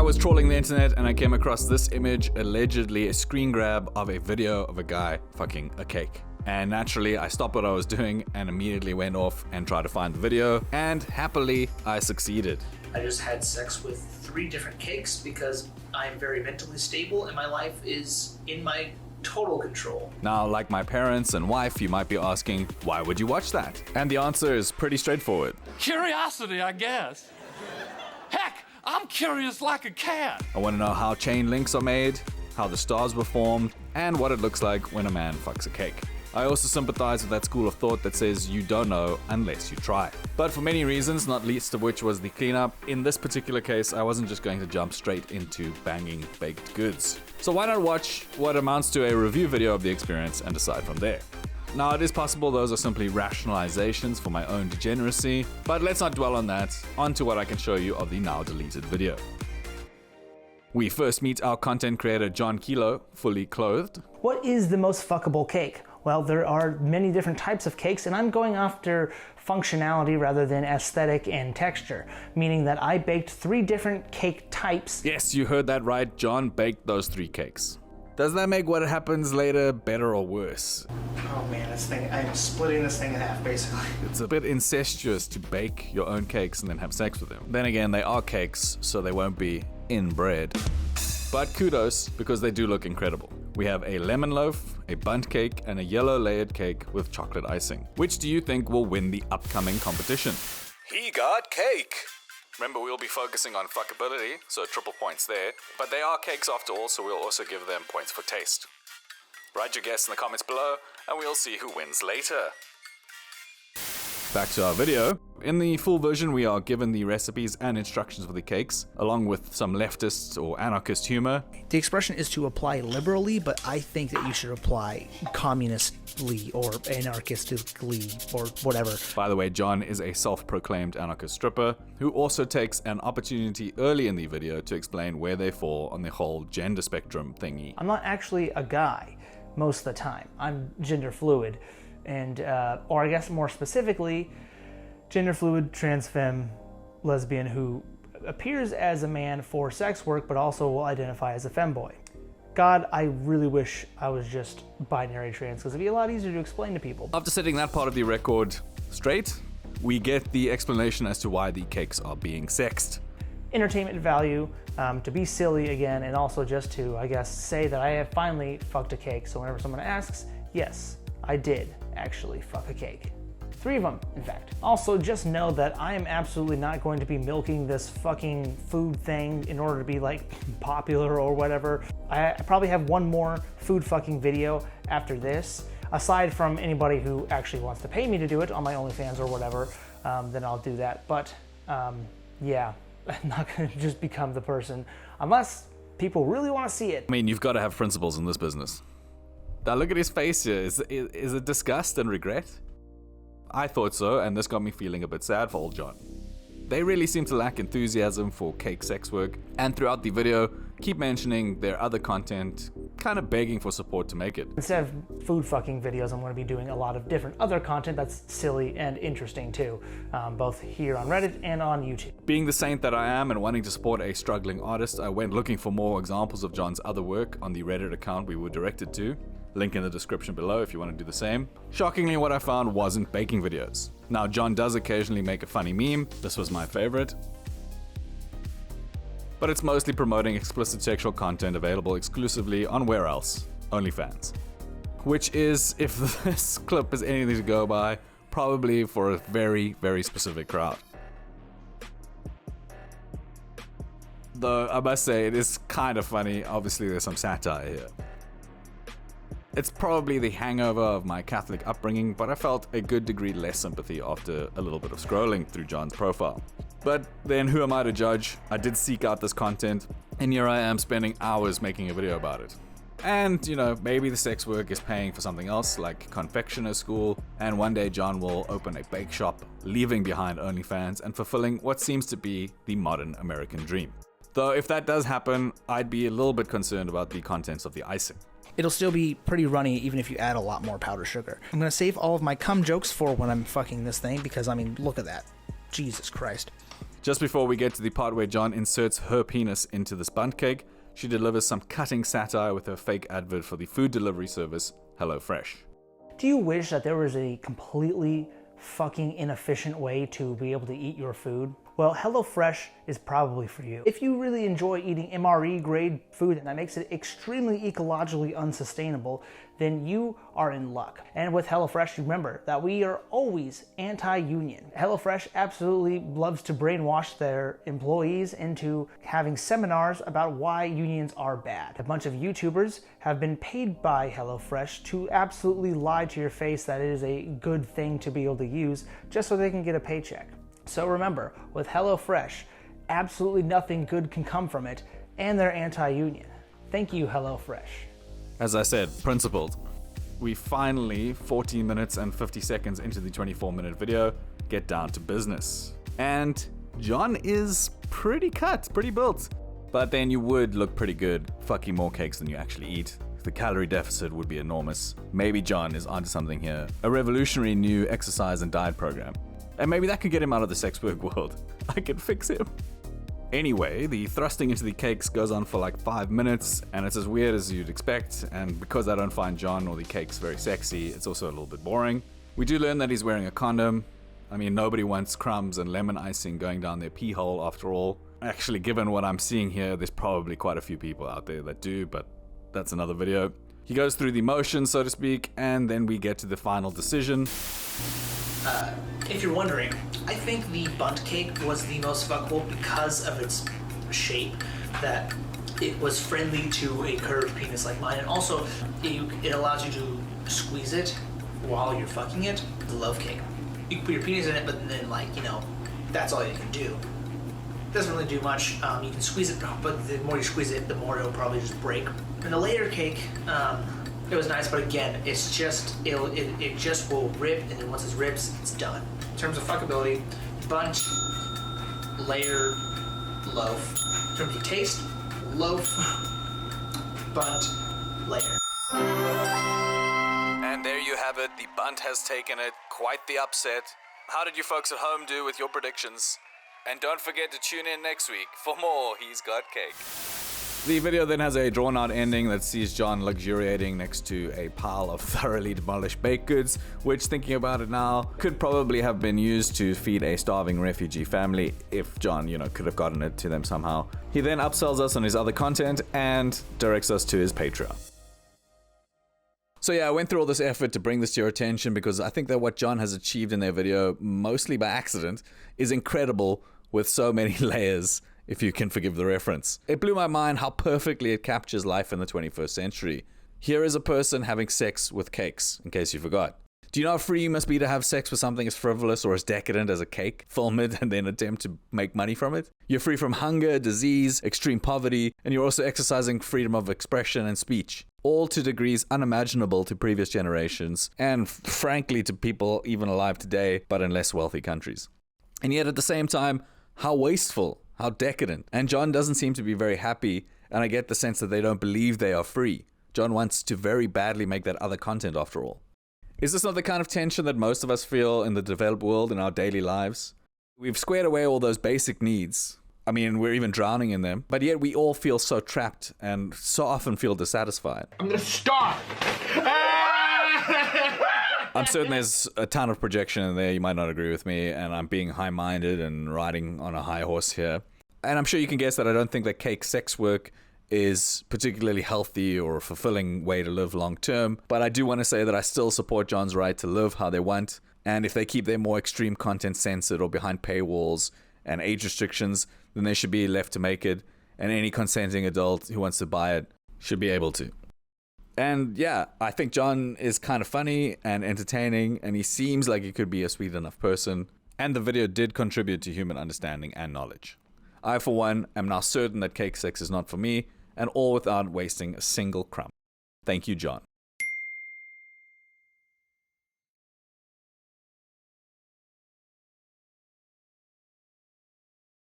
was trawling the internet and I came across this image, allegedly a screen grab of a video of a guy fucking a cake. And naturally, I stopped what I was doing and immediately went off and tried to find the video, and happily, I succeeded. I just had sex with 3 different cakes because I'm very mentally stable and my life is in my total control. Now, like my parents and wife, you might be asking, why would you watch that? And the answer is pretty straightforward. Curiosity, I guess. Heck, I'm curious like a cat. I want to know how chain links are made, how the stars were formed, and what it looks like when a man fucks a cake. I also sympathize with that school of thought that says you don't know unless you try. But for many reasons, not least of which was the cleanup, in this particular case, I wasn't just going to jump straight into banging baked goods. So why not watch what amounts to a review video of the experience and decide from there. Now, it is possible those are simply rationalizations for my own degeneracy, but let's not dwell on that. On to what I can show you of the now deleted video. We first meet our content creator Jon Kilo, fully clothed. What is the most fuckable cake? Well, there are many different types of cakes, and I'm going after functionality rather than aesthetic and texture, meaning that I baked 3 different cake types. Yes, you heard that right. Jon baked those 3 cakes. Does that make what happens later better or worse? Oh man, this thing, I'm splitting this thing in half, basically. It's a bit incestuous to bake your own cakes and then have sex with them. Then again, they are cakes, so they won't be inbred. But kudos, because they do look incredible. We have a lemon loaf, a bundt cake, and a yellow layered cake with chocolate icing. Which do you think will win the upcoming competition? He got cake! Remember, we'll be focusing on fuckability, so triple points there. But they are cakes after all, so we'll also give them points for taste. Write your guess in the comments below, and we'll see who wins later. Back to our video. In the full version, we are given the recipes and instructions for the cakes, along with some leftist or anarchist humor. The expression is to apply liberally, but I think that you should apply communistly or anarchistically or whatever. By the way, Jon is a self-proclaimed anarchist stripper who also takes an opportunity early in the video to explain where they fall on the whole gender spectrum thingy. I'm not actually a guy most of the time. I'm gender fluid. And, or I guess more specifically, gender fluid, trans femme, lesbian who appears as a man for sex work, but also will identify as a femboy. God, I really wish I was just binary trans, because it'd be a lot easier to explain to people. After setting that part of the record straight, we get the explanation as to why the cakes are being sexed. Entertainment value, to be silly again, and also just to, I guess, say that I have finally fucked a cake. So whenever someone asks, yes, I did actually fuck a cake. 3 of them, in fact. Also, just know that I am absolutely not going to be milking this fucking food thing in order to be like popular or whatever. I probably have one more food fucking video after this. Aside from anybody who actually wants to pay me to do it on my OnlyFans or whatever, then I'll do that. But yeah, I'm not gonna just become the person unless people really want to see it. I mean, you've got to have principles in this business. Now look at his face here. Is it disgust and regret? I thought so, and this got me feeling a bit sad for old Jon. They really seem to lack enthusiasm for cake sex work, and throughout the video, keep mentioning their other content, kind of begging for support to make it. Instead of food fucking videos, I'm going to be doing a lot of different other content that's silly and interesting too, both here on Reddit and on YouTube. Being the saint that I am and wanting to support a struggling artist, I went looking for more examples of Jon's other work on the Reddit account we were directed to. Link in the description below if you want to do the same. Shockingly, what I found wasn't baking videos. Now, Jon does occasionally make a funny meme. This was my favorite. But it's mostly promoting explicit sexual content available exclusively on where else? OnlyFans. Which is, if this clip is anything to go by, probably for a very, very specific crowd. Though I must say, it is kind of funny. Obviously, there's some satire here. It's probably the hangover of my Catholic upbringing, but I felt a good degree less sympathy after a little bit of scrolling through Jon's profile. But then who am I to judge? I did seek out this content, and here I am spending hours making a video about it. And, you know, maybe the sex work is paying for something else, like confectioner school, and one day Jon will open a bake shop, leaving behind OnlyFans and fulfilling what seems to be the modern American dream. Though if that does happen, I'd be a little bit concerned about the contents of the icing. It'll still be pretty runny even if you add a lot more powdered sugar. I'm gonna save all of my cum jokes for when I'm fucking this thing because, I mean, look at that. Jesus Christ. Just before we get to the part where Jon inserts her penis into this bundt cake, she delivers some cutting satire with her fake advert for the food delivery service HelloFresh. Do you wish that there was a completely fucking inefficient way to be able to eat your food? Well, HelloFresh is probably for you. If you really enjoy eating MRE grade food and that makes it extremely ecologically unsustainable, then you are in luck. And with HelloFresh, remember that we are always anti-union. HelloFresh absolutely loves to brainwash their employees into having seminars about why unions are bad. A bunch of YouTubers have been paid by HelloFresh to absolutely lie to your face that it is a good thing to be able to use just so they can get a paycheck. So remember, with HelloFresh, absolutely nothing good can come from it, and they're anti-union. Thank you, HelloFresh. As I said, principled. We finally, 14 minutes and 50 seconds into the 24-minute video, get down to business. And Jon is pretty cut, pretty built. But then you would look pretty good fucking more cakes than you actually eat. The calorie deficit would be enormous. Maybe Jon is onto something here. A revolutionary new exercise and diet program. And maybe that could get him out of the sex work world. I could fix him. Anyway, the thrusting into the cakes goes on for like 5 minutes, and it's as weird as you'd expect, and because I don't find Jon or the cakes very sexy, it's also a little bit boring. We do learn that he's wearing a condom. I mean, nobody wants crumbs and lemon icing going down their pee hole after all. Actually, given what I'm seeing here, there's probably quite a few people out there that do, but that's another video. He goes through the motions, so to speak, and then we get to the final decision. If you're wondering, I think the bundt cake was the most fuckable because of its shape, that it was friendly to a curved penis like mine, and also it allows you to squeeze it while you're fucking it. The love cake. You can put your penis in it, but then, like, you know, that's all you can do. It doesn't really do much. You can squeeze it, but the more you squeeze it, the more it'll probably just break. And the layer cake, it was nice, but again, it's just, it just will rip, and then once it rips, it's done. In terms of fuckability, bundt, layer, loaf. In terms of taste, loaf, bundt, layer. And there you have it, the bundt has taken it, quite the upset. How did you folks at home do with your predictions? And don't forget to tune in next week for more He's Got Cake. The video then has a drawn-out ending that sees Jon luxuriating next to a pile of thoroughly demolished baked goods, which, thinking about it now, could probably have been used to feed a starving refugee family if Jon, could have gotten it to them somehow. He then upsells us on his other content and directs us to his Patreon. So yeah, I went through all this effort to bring this to your attention because I think that what Jon has achieved in their video, mostly by accident, is incredible with so many layers, if you can forgive the reference. It blew my mind how perfectly it captures life in the 21st century. Here is a person having sex with cakes, in case you forgot. Do you know how free you must be to have sex with something as frivolous or as decadent as a cake? Film it and then attempt to make money from it? You're free from hunger, disease, extreme poverty, and you're also exercising freedom of expression and speech. All to degrees unimaginable to previous generations, and frankly to people even alive today, but in less wealthy countries. And yet at the same time, how wasteful, how decadent. And Jon doesn't seem to be very happy, and I get the sense that they don't believe they are free. Jon wants to very badly make that other content after all. Is this not the kind of tension that most of us feel in the developed world in our daily lives? We've squared away all those basic needs. I mean, we're even drowning in them, but yet we all feel so trapped and so often feel dissatisfied. I'm gonna starve! I'm certain there's a ton of projection in there. You might not agree with me, and I'm being high-minded and riding on a high horse here. And I'm sure you can guess that I don't think that cake sex work is particularly healthy or a fulfilling way to live long term, but I do want to say that I still support Jon's right to live how they want, and if they keep their more extreme content censored or behind paywalls and age restrictions, then they should be left to make it, and any consenting adult who wants to buy it should be able to. And yeah, I think Jon is kind of funny and entertaining, and he seems like he could be a sweet enough person, and the video did contribute to human understanding and knowledge. I, for one, am now certain that cake sex is not for me, and all without wasting a single crumb. Thank you, Jon.